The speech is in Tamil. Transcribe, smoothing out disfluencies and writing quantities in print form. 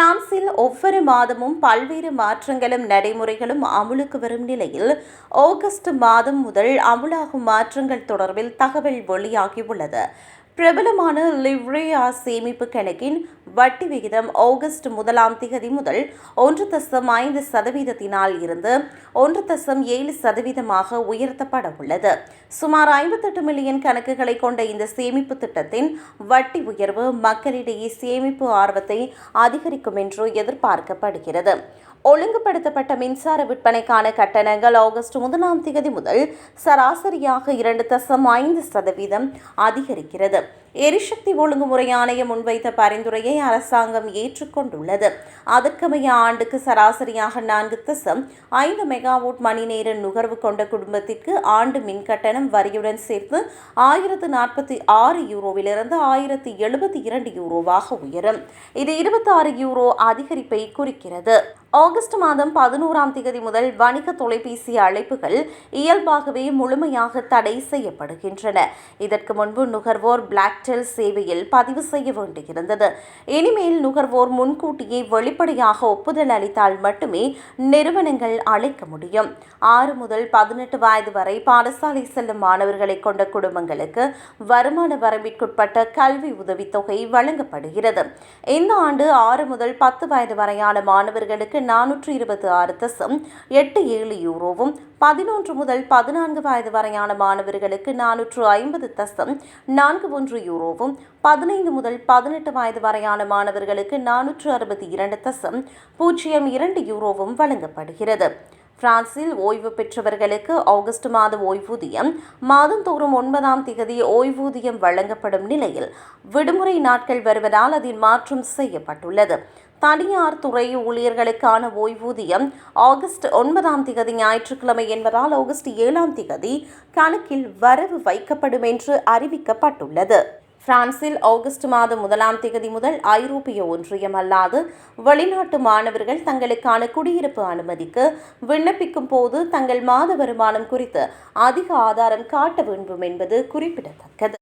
பிரான்சில் ஒவ்வொரு மாதமும் பல்வேறு மாற்றங்களும் நடைமுறைகளும் அமுலுக்கு வரும் நிலையில் ஆகஸ்ட் மாதம் முதல் அமுலாகும் மாற்றங்கள் தொடர்பில் தகவல் வெளியாகியுள்ளது. பிரபலமான லிவ்ரேயா சேமிப்பு கணக்கின் வட்டி விகிதம் ஆகஸ்ட் 1 முதல் 1.5% இருந்து 1.7% உயர்த்தப்பட உள்ளது. சுமார் 58 மில்லியன் கணக்குகளை கொண்ட இந்த சேமிப்பு திட்டத்தின் வட்டி உயர்வு மக்களிடையே சேமிப்பு ஆர்வத்தை அதிகரிக்கும் என்று எதிர்பார்க்கப்படுகிறது. ஒழுங்குபடுத்தப்பட்ட மின்சார விற்பனைக்கான கட்டணங்கள் ஆகஸ்ட் 1 முதல் சராசரியாக 2.5% அதிகரிக்கிறது. எரிசக்தி ஒழுங்குமுறை ஆணையம் முன்வைத்த பரிந்துரையை அரசாங்கம் ஏற்றுக்கொண்டுள்ளது. அதற்கமைய ஆண்டுக்கு சராசரியாக 4.5 மெகாவாட் மணி நேர நுகர்வு கொண்ட குடும்பத்திற்கு ஆண்டு மின் கட்டணம் வரியுடன் சேர்த்து 1046 யூரோவிலிருந்து 1072 யூரோவாக உயரும். இது 26 யூரோ அதிகரிப்பை குறிக்கிறது. ஆகஸ்ட் மாதம் 11 முதல் வணிக தொலைபேசி அழைப்புகள் இயல்பாகவே முழுமையாக தடை செய்யப்படுகின்றன. இதற்கு முன்பு நுகர்வோர் பிளாக்டெல் சேவையில் பதிவு செய்ய வேண்டியிருந்தது. இனிமேல் நுகர்வோர் முன்கூட்டியே வெளிப்படையாக ஒப்புதல் அளித்தால் மட்டுமே நிறுவனங்கள் அழைக்க முடியும். 6 முதல் 18 வயது வரை பாடசாலை செல்லும் மாணவர்களை கொண்ட குடும்பங்களுக்கு வருமான வரம்பிற்குட்பட்ட கல்வி உதவித்தொகை வழங்கப்படுகிறது. இந்த ஆண்டு 6 முதல் 10 வயது வரையான மாணவர்களுக்கு 426.87 யூரோவும் 11 முதல் 14 வயது வரையான மாணவர்களுக்கு 450.41 யூரோவும் 15 முதல் 18 வயது வரையான மாணவர்களுக்கு 462.02 யூரோவும் வழங்கப்படுகிறது. பிரான்சில் ஓய்வு பெற்றவர்களுக்கு ஆகஸ்ட் மாத ஓய்வூதியம் மாதந்தோறும் 9 ஓய்வூதியம் வழங்கப்படும் நிலையில் விடுமுறை நாட்கள் வருவதால் அதில் மாற்றம் செய்யப்பட்டுள்ளது. தனியார் துறை ஊழியர்களுக்கான ஓய்வூதியம் ஆகஸ்ட் 9 ஞாயிற்றுக்கிழமை என்பதால் ஆகஸ்ட் 7 கணக்கில் வரவு வைக்கப்படும் என்று அறிவிக்கப்பட்டுள்ளது. பிரான்சில் ஆகஸ்ட் மாதம் 1 முதல் ஐரோப்பிய ஒன்றியம் அல்லாது வெளிநாட்டு மாணவர்கள் தங்களுக்கான குடியிருப்பு அனுமதிக்கு விண்ணப்பிக்கும் போது தங்கள் மாத வருமானம் குறித்து அதிக ஆதாரம் காட்ட வேண்டும் என்பது குறிப்பிடத்தக்கது.